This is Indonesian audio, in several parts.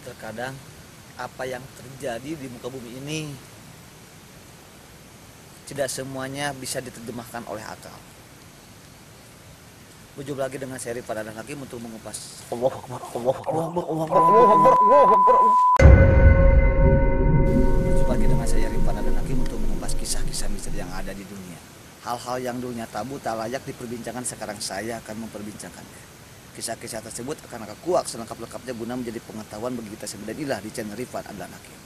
Terkadang apa yang terjadi di muka bumi ini tidak semuanya bisa diterjemahkan oleh akal. Berjumpa lagi dengan seri Pada Dan Hakim untuk mengupas Allah Akbar, Allah Akbar, Allah Akbar, Allah Akbar, Allah Akbar. Berjumpa lagi dengan saya Pada Dan Hakim untuk mengupas kisah-kisah misteri yang ada di dunia. Hal-hal yang dulunya tabu tak layak diperbincangkan, sekarang saya akan memperbincangkannya. Kisah-kisah tersebut akan aku kuak selengkap-lengkapnya guna menjadi pengetahuan bagi kita semua dan ilah di channel Rifan Adlan Hakim.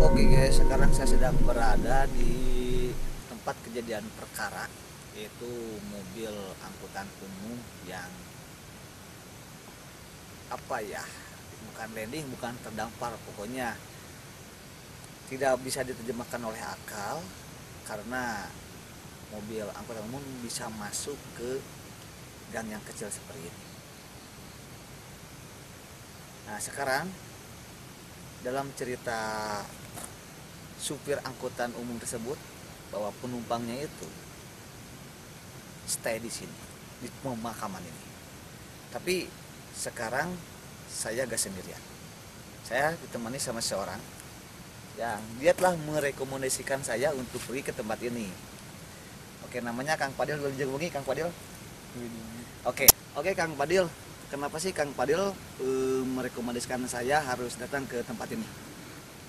Oke guys, sekarang saya sedang berada di tempat kejadian perkara, yaitu mobil angkutan umum yang bukan landing, bukan terdampar, pokoknya tidak bisa diterjemahkan oleh akal karena mobil angkutan umum bisa masuk ke gang yang kecil seperti ini. Nah, sekarang dalam cerita supir angkutan umum tersebut bahwa penumpangnya itu stay di sini, di pemakaman ini. Tapi sekarang saya gak sendirian. Saya ditemani sama seorang yang dia telah merekomendasikan saya untuk pergi ke tempat ini. Oke, namanya Kang Padil. Boleh dijenguk Kang Padil? Oke Kang Padil. Kenapa sih Kang Padil merekomendasikan saya harus datang ke tempat ini?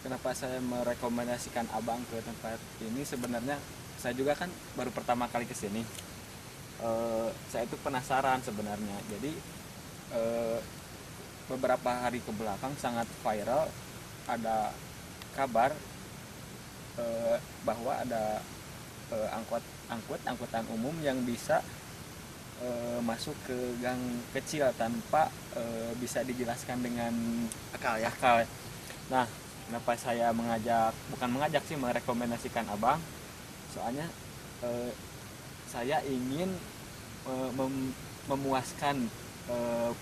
Kenapa saya merekomendasikan abang ke tempat ini? Sebenarnya saya juga kan baru pertama kali ke sini. Saya itu penasaran sebenarnya. Jadi beberapa hari ke belakang sangat viral, ada kabar bahwa ada angkutan umum yang bisa masuk ke gang kecil tanpa bisa dijelaskan dengan akal. Nah, kenapa saya merekomendasikan abang? Soalnya saya ingin memuaskan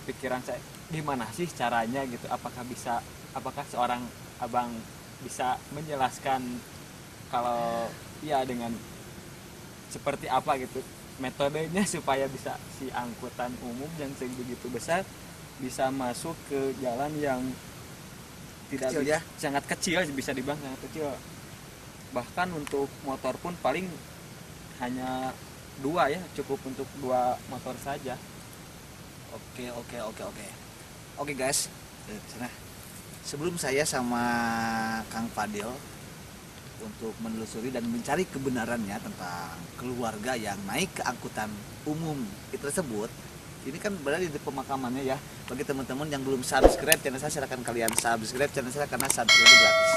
pikiran saya, gimana sih caranya gitu, apakah seorang abang bisa menjelaskan kalau ya dengan seperti apa gitu metodenya supaya bisa si angkutan umum yang sebegitu besar bisa masuk ke jalan yang tidak kecil, ya? Sangat kecil, bisa dibilang sangat kecil. Bahkan untuk motor pun paling hanya 2 ya, cukup untuk 2 motor saja. Oke guys, nah, sebelum saya sama Kang Fadil untuk menelusuri dan mencari kebenarannya tentang keluarga yang naik ke angkutan umum itu tersebut. Ini kan berada di pemakamannya ya. Bagi teman-teman yang belum subscribe channel saya, silakan kalian subscribe channel saya karena subscribe gratis.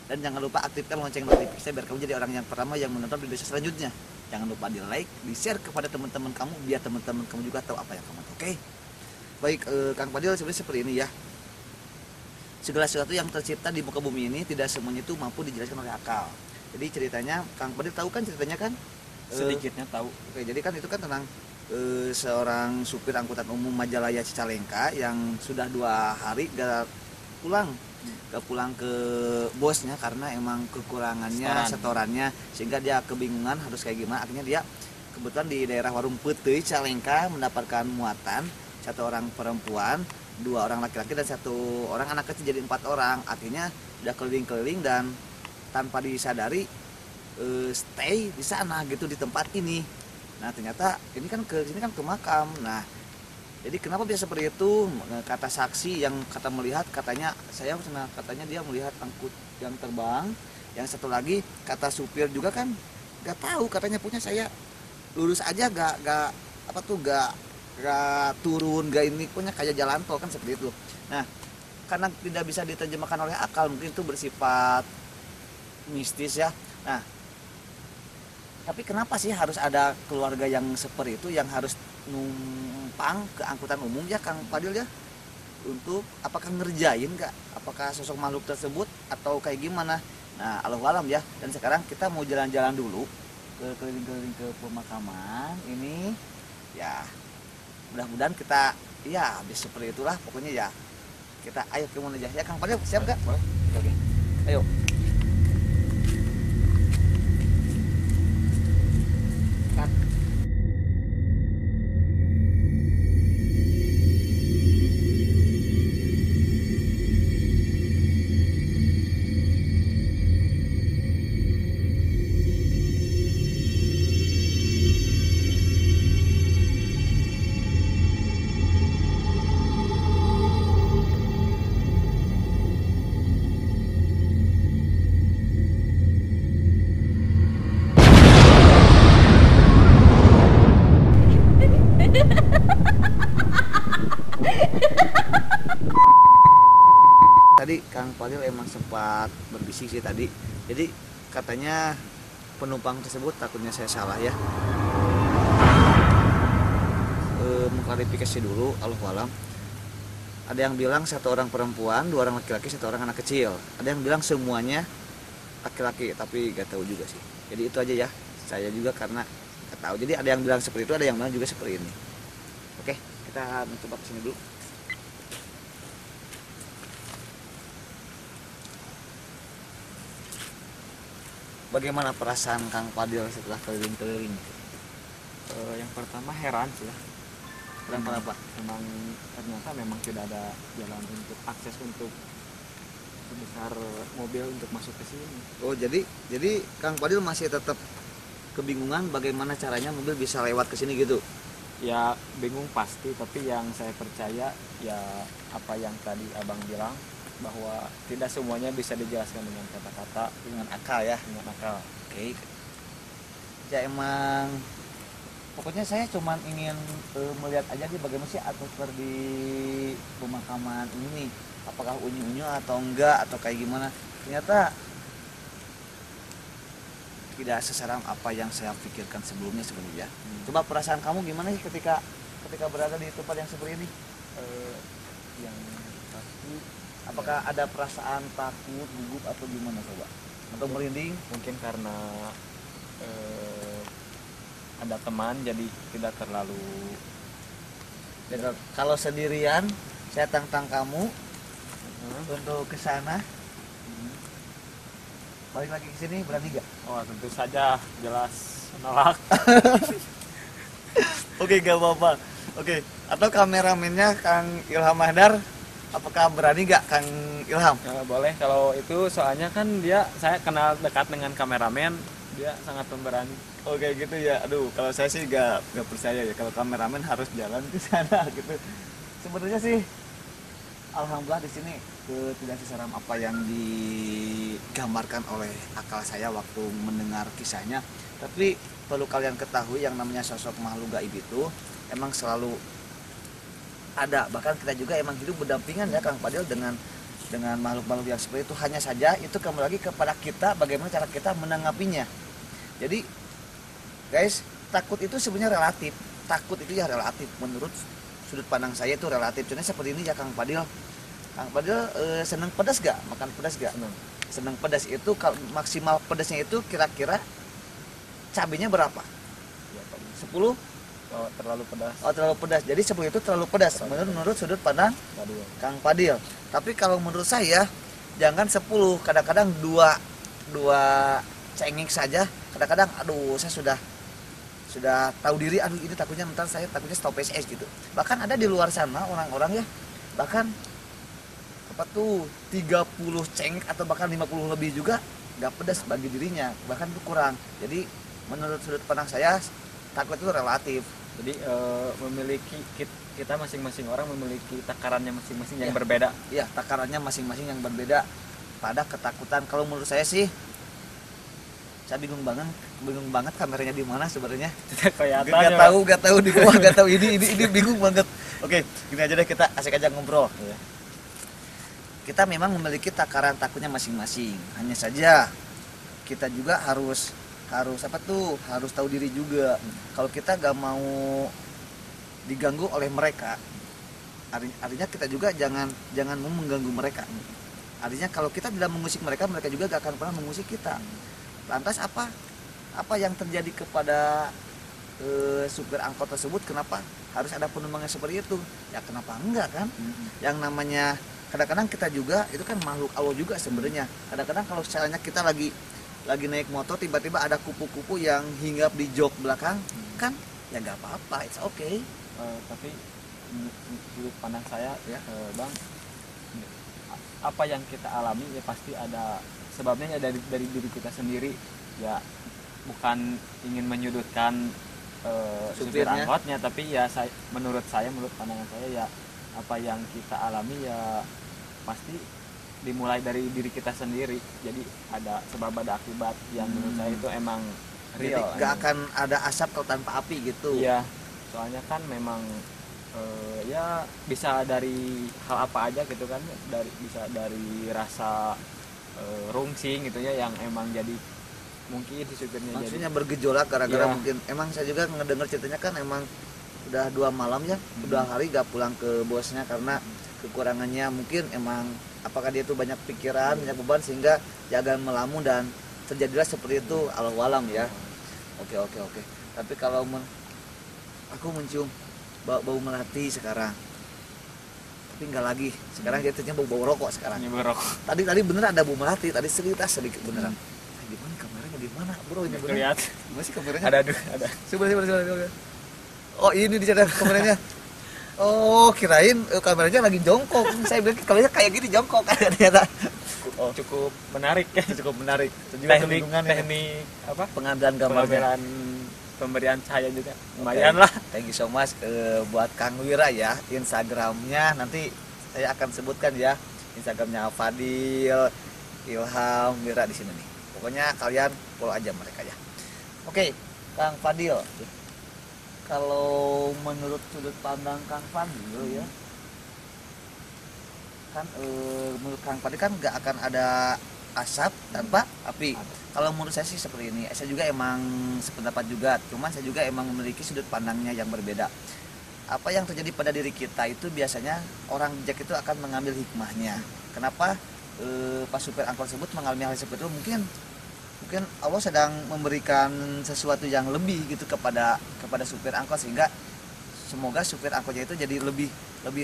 Dan jangan lupa aktifkan lonceng notifikasi biar kamu jadi orang yang pertama yang menonton video saya selanjutnya. Jangan lupa di like, di share kepada teman-teman kamu biar teman-teman kamu juga tahu apa yang kamu tahu. Oke. Baik, Kang Fadil, sebenarnya seperti ini ya. Segala sesuatu yang tercipta di muka bumi ini tidak semuanya itu mampu dijelaskan oleh akal. Jadi ceritanya, Kang Fadil tahu kan ceritanya kan? Sedikitnya tahu. Oke, jadi kan itu kan tentang seorang supir angkutan umum Majalaya Cicalengka yang sudah 2 hari gak pulang ke bosnya karena emang kekurangannya setorannya, sehingga dia kebingungan harus kayak gimana. Akhirnya dia kebetulan di daerah Warung Peteuy Cicalengka mendapatkan muatan 1 orang perempuan, 2 orang laki-laki dan 1 orang anak kecil, jadi 4 orang. Akhirnya udah keliling-keliling dan tanpa disadari stay di sana gitu di tempat ini. Nah ternyata ini kan ke sini kan ke makam. Nah jadi kenapa bisa seperti itu? Kata saksi yang kata melihat katanya katanya dia melihat angkut yang terbang. Yang satu lagi kata supir juga kan nggak tahu, katanya punya saya lurus aja gak turun gak ini, punya kayak jalan tol kan seperti itu. Nah karena tidak bisa diterjemahkan oleh akal, mungkin itu bersifat mistis ya. Nah tapi kenapa sih harus ada keluarga yang seperti itu yang harus numpang ke angkutan umum ya Kang Fadil ya? Untuk apakah ngerjain nggak? Apakah sosok makhluk tersebut atau kayak gimana? Nah Allahu alam ya. Dan sekarang kita mau jalan-jalan dulu ke keliling-keliling ke pemakaman ini ya. Mudah-mudahan kita ya habis seperti itulah pokoknya ya. Kita ayo kemana aja ya Kang Fadil, siap nggak? Boleh. Oke. Ayo. Tadi Kang Fadil emang sempat berbisik sih tadi. Jadi katanya penumpang tersebut, takutnya saya salah ya. Mengklarifikasi dulu, Allahu alam. Ada yang bilang 1 orang perempuan, 2 orang laki-laki, 1 orang anak kecil. Ada yang bilang semuanya laki-laki, tapi gak tahu juga sih. Jadi itu aja ya. Saya juga karena gak tahu. Jadi ada yang bilang seperti itu, ada yang bilang juga seperti ini. Oke, kita mencoba kesini dulu. Bagaimana perasaan Kang Fadil setelah keliling-keliling? Yang pertama heran sih ya. Kenapa? Ternyata memang tidak ada jalan untuk akses untuk sebesar mobil untuk masuk ke sini. Oh jadi Kang Fadil masih tetap kebingungan bagaimana caranya mobil bisa lewat ke sini gitu? Ya bingung pasti, tapi yang saya percaya ya apa yang tadi abang bilang, bahwa tidak semuanya bisa dijelaskan dengan kata-kata, Dengan akal ya? dengan akal. Oke. Ya emang pokoknya saya cuman ingin melihat aja nih bagaimana sih atmosfer di pemakaman ini, apakah unyu-unyu atau enggak atau kayak gimana. Ternyata tidak seseram apa yang saya pikirkan sebelumnya sebenarnya. Coba perasaan kamu gimana sih ketika berada di tempat yang seperti ini? Yang pasti Apakah ada perasaan takut, gugup atau gimana coba? Atau merinding? mungkin karena ada teman jadi tidak terlalu. Dan kalau sendirian, saya tantang kamu untuk ke sana. Balik lagi ke sini, berani gak? Oh tentu saja, jelas menolak. Oke, gak apa-apa. Oke, atau kameramennya Kang Ilham Mahdar, apakah berani gak Kang Ilham? Boleh, kalau itu soalnya kan saya kenal dekat dengan kameramen, dia sangat pemberani. Oke gitu ya. Aduh, kalau saya sih gak percaya ya kalau kameramen harus jalan ke sana gitu. Sebenarnya sih alhamdulillah di sini tidak seseram apa yang digambarkan oleh akal saya waktu mendengar kisahnya. Tapi perlu kalian ketahui yang namanya sosok makhluk gaib itu emang selalu ada. Bahkan kita juga emang hidup berdampingan ya Kang Fadil dengan makhluk-makhluk yang seperti itu. Hanya saja itu kembali lagi kepada kita bagaimana cara kita menanggapinya. Jadi guys, takut itu sebenarnya relatif. Takut itu ya relatif menurut sudut pandang saya itu relatif. Contohnya seperti ini ya Kang Fadil. Kang Fadil seneng pedas gak? Makan pedas gak? Seneng pedas itu maksimal pedasnya itu kira-kira cabenya berapa? Ya, 10? oh, terlalu pedas. Oh terlalu pedas. Jadi 10 itu terlalu pedas menurut sudut pandang Kang Fadil. Tapi kalau menurut saya jangan 10, kadang-kadang dua cengeng saja. Kadang-kadang aduh saya sudah tahu diri, aduh ini takutnya ntar saya takutnya stop PSS gitu. Bahkan ada di luar sana orang-orang ya, bahkan apa tuh 30 cengeng atau bahkan 50 lebih juga nggak pedas bagi dirinya, bahkan itu kurang. Jadi menurut sudut pandang saya takut itu relatif. Jadi memiliki kita masing-masing orang memiliki takarannya masing-masing yang Ya. berbeda. Iya, takarannya masing-masing yang berbeda pada ketakutan. Kalau menurut saya sih, saya bingung banget kameranya di mana sebenarnya. Tidak kelihatan. Gak tahu di bawah, gak tahu ini bingung banget. Oke, gini aja deh, kita asik aja ngobrol. Iya. Kita memang memiliki takaran takutnya masing-masing. Hanya saja kita juga harus tahu diri juga. Kalau kita gak mau diganggu oleh mereka, artinya kita juga jangan mau mengganggu mereka. Artinya kalau kita tidak mengusik mereka, mereka juga gak akan pernah mengusik kita. Lantas apa yang terjadi kepada supir angkot tersebut? Kenapa harus ada penumpangnya seperti itu? Ya kenapa enggak kan? Yang namanya kadang-kadang kita juga itu kan makhluk Allah juga sebenarnya. Kadang-kadang kalau misalnya kita lagi naik motor tiba-tiba ada kupu-kupu yang hinggap di jok belakang, kan ya nggak apa-apa, it's okay. Tapi sudut pandang saya Ya. Bang, apa yang kita alami ya pasti ada sebabnya ya dari diri kita sendiri ya, bukan ingin menyudutkan supir Supirnya. angkotnya, tapi ya menurut pandangan saya ya apa yang kita alami ya pasti dimulai dari diri kita sendiri. Jadi ada sebab ada akibat yang menurut saya itu emang Jadi real. nggak akan ada asap kalau tanpa api gitu. Iya, soalnya kan memang ya bisa dari hal apa aja gitu kan, bisa dari rasa rungsing gitu ya yang emang jadi mungkin si supirnya Maksudnya bergejolak gara-gara Iya. mungkin emang saya juga ngedenger ceritanya kan emang udah 2 malam ya, udah hari gak pulang ke bosnya karena kekurangannya mungkin emang apakah dia tuh banyak pikiran, banyak beban sehingga jaga melamun dan terjadilah seperti itu alam walam ya. Oke. Tapi kalau aku mencium bau melati sekarang. Tapi enggak lagi. Sekarang dia ternyata bau rokok sekarang. jadi berok. Tadi beneran ada bau melati, tadi sedikit beneran. Di mana kameranya di mana, Bro? Ini bener. Lihat Gimana sih kameranya? ada Coba. Oh, ini di sana kameranya. Oh, kirain kameranya lagi jongkok. Saya bilang kameranya kayak gini jongkok kan ternyata. Oh, cukup menarik ya, cukup menarik. Dan juga kebingungan ya. teknik apa Pengambilan gambarnya. pemberian cahaya juga lumayan lah. Thank you so much buat Kang Wira ya. Instagramnya nanti saya akan sebutkan ya. Instagramnya Fadil Ilham Wira di sini nih. Pokoknya kalian follow aja mereka ya. Oke, Kang Fadil. Kalau menurut sudut pandang Kang Fadil ya, kan menurut Kang Fadil kan nggak akan ada asap tanpa api. Kalau menurut saya sih seperti ini. Saya juga emang sependapat juga. Cuman saya juga emang memiliki sudut pandangnya yang berbeda. Apa yang terjadi pada diri kita itu biasanya orang bijak itu akan mengambil hikmahnya. Kenapa pas supir angkot tersebut mengalami hal seperti itu? Mungkin Allah sedang memberikan sesuatu yang lebih gitu kepada supir angkot, sehingga semoga supir angkotnya itu jadi lebih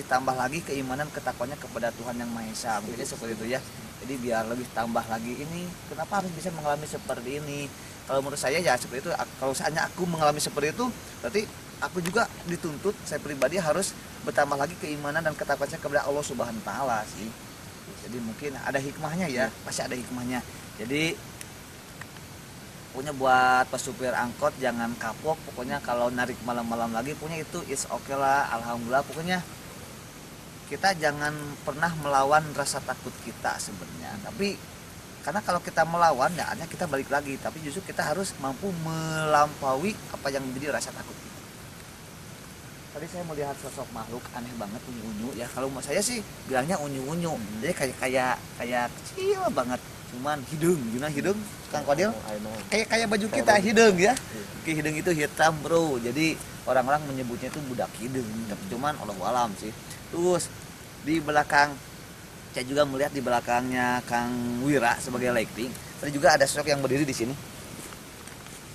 tambah lagi keimanan ketakwanya kepada Tuhan Yang Maha Esa. Mungkin seperti itu ya. Jadi biar lebih tambah lagi, ini kenapa harus bisa mengalami seperti ini. Kalau menurut saya ya seperti itu. Kalau seandainya aku mengalami seperti itu, berarti aku juga dituntut, saya pribadi harus bertambah lagi keimanan dan ketakwanya kepada Allah Subhanahu wa taala sih. Jadi mungkin ada hikmahnya ya, pasti ada hikmahnya. Jadi pokoknya buat pesupir angkot jangan kapok. Pokoknya kalau narik malam-malam lagi punya itu it's okay lah, alhamdulillah. Pokoknya kita jangan pernah melawan rasa takut kita sebenarnya. Tapi karena kalau kita melawan ya hanya kita balik lagi, tapi justru kita harus mampu melampaui apa yang menjadi rasa takut kita. Tadi saya melihat sosok makhluk aneh banget, unyu-unyu ya. Kalau saya sih bilangnya unyu-unyu. Jadi kayak kecil banget. Cuman hidung, gimana hidung? Kang Kodil? Kayak baju kita hidung ya. Hidung itu hitam, Bro. Jadi orang-orang menyebutnya itu budak hidung. Cuman Allahu alam sih. Terus di belakang saya juga melihat di belakangnya Kang Wira sebagai lighting. Tadi juga ada sosok yang berdiri di sini.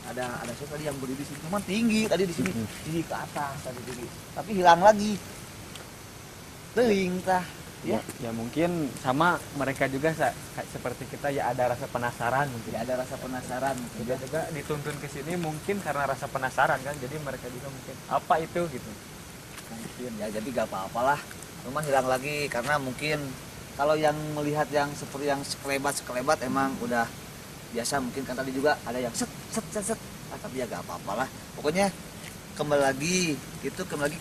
Ada sosok tadi yang berdiri di sini, cuman tinggi tadi di sini, tinggi ke atas tadi tinggi. Tapi hilang lagi. Teuing tah. Ya mungkin sama mereka juga seperti kita ya ada rasa penasaran mungkin. Ya ada rasa penasaran. Juga dituntun ke sini mungkin karena rasa penasaran kan. Jadi mereka juga mungkin apa itu gitu. Mungkin ya jadi gak apa-apalah. Cuma hilang lagi karena mungkin kalau yang melihat yang seperti yang sekelebat emang udah biasa, mungkin kan tadi juga ada yang set. Tapi ya gak apa-apalah. Pokoknya kembali lagi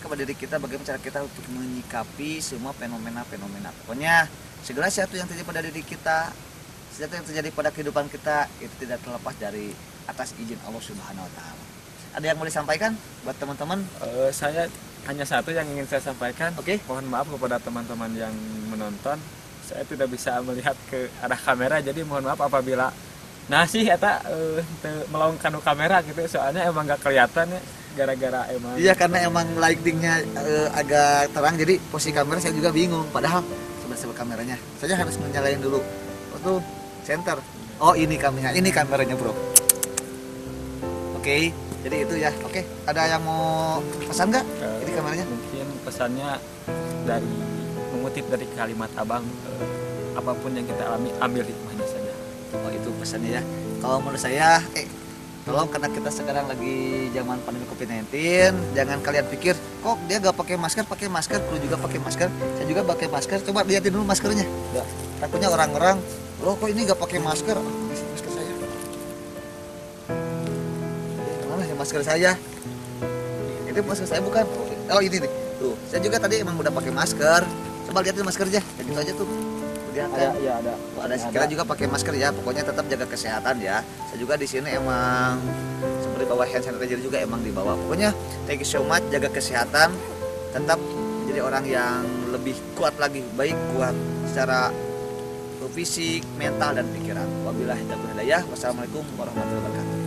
kepada diri kita, bagaimana cara kita untuk menyikapi semua fenomena-fenomena. Pokoknya segala sesuatu yang terjadi pada diri kita, sesuatu yang terjadi pada kehidupan kita itu tidak terlepas dari atas izin Allah Subhanahu wa taala. Ada yang mau disampaikan buat teman-teman? Saya hanya satu yang ingin saya sampaikan. Oke. Mohon maaf kepada teman-teman yang menonton. Saya tidak bisa melihat ke arah kamera, jadi mohon maaf apabila melongkan kamera gitu, soalnya emang gak kelihatan ya, gara-gara emang. Iya, karena emang lightingnya agak terang, jadi posisi kamera saya juga bingung. Padahal sebelah kameranya, saya harus menyalain dulu. Tuh center. Oh ini kameranya bro. Oke, jadi itu ya. Oke, ada yang mau pesan nggak? Ini kameranya. Mungkin pesannya dari mengutip dari kalimat abang, apapun yang kita alami ambil hikmahnya saja. Oh itu pesannya ya. Kalau menurut saya, tolong karena kita sekarang lagi zaman pandemi COVID-19, jangan kalian pikir kok dia gak pakai masker, kru juga pakai masker, saya juga pakai masker. Coba lihatin dulu maskernya. Ya. Takutnya orang-orang, loh kok ini gak pakai masker? Masker saya. Mana ya masker saya? Itu masker saya bukan? Oh ini nih. Tuh, saya juga tadi emang udah pakai masker. Coba lihatin maskernya, kayak gitu aja tuh. Ada kita juga pakai masker ya, pokoknya tetap jaga kesehatan ya. Saya juga di sini emang seperti bawa hand sanitizer juga emang dibawa. Pokoknya thank you so much, jaga kesehatan, tetap menjadi orang yang lebih kuat lagi, baik kuat secara fisik, mental dan pikiran. Wabillahi taufiq hidayah. Wassalamualaikum warahmatullahi wabarakatuh.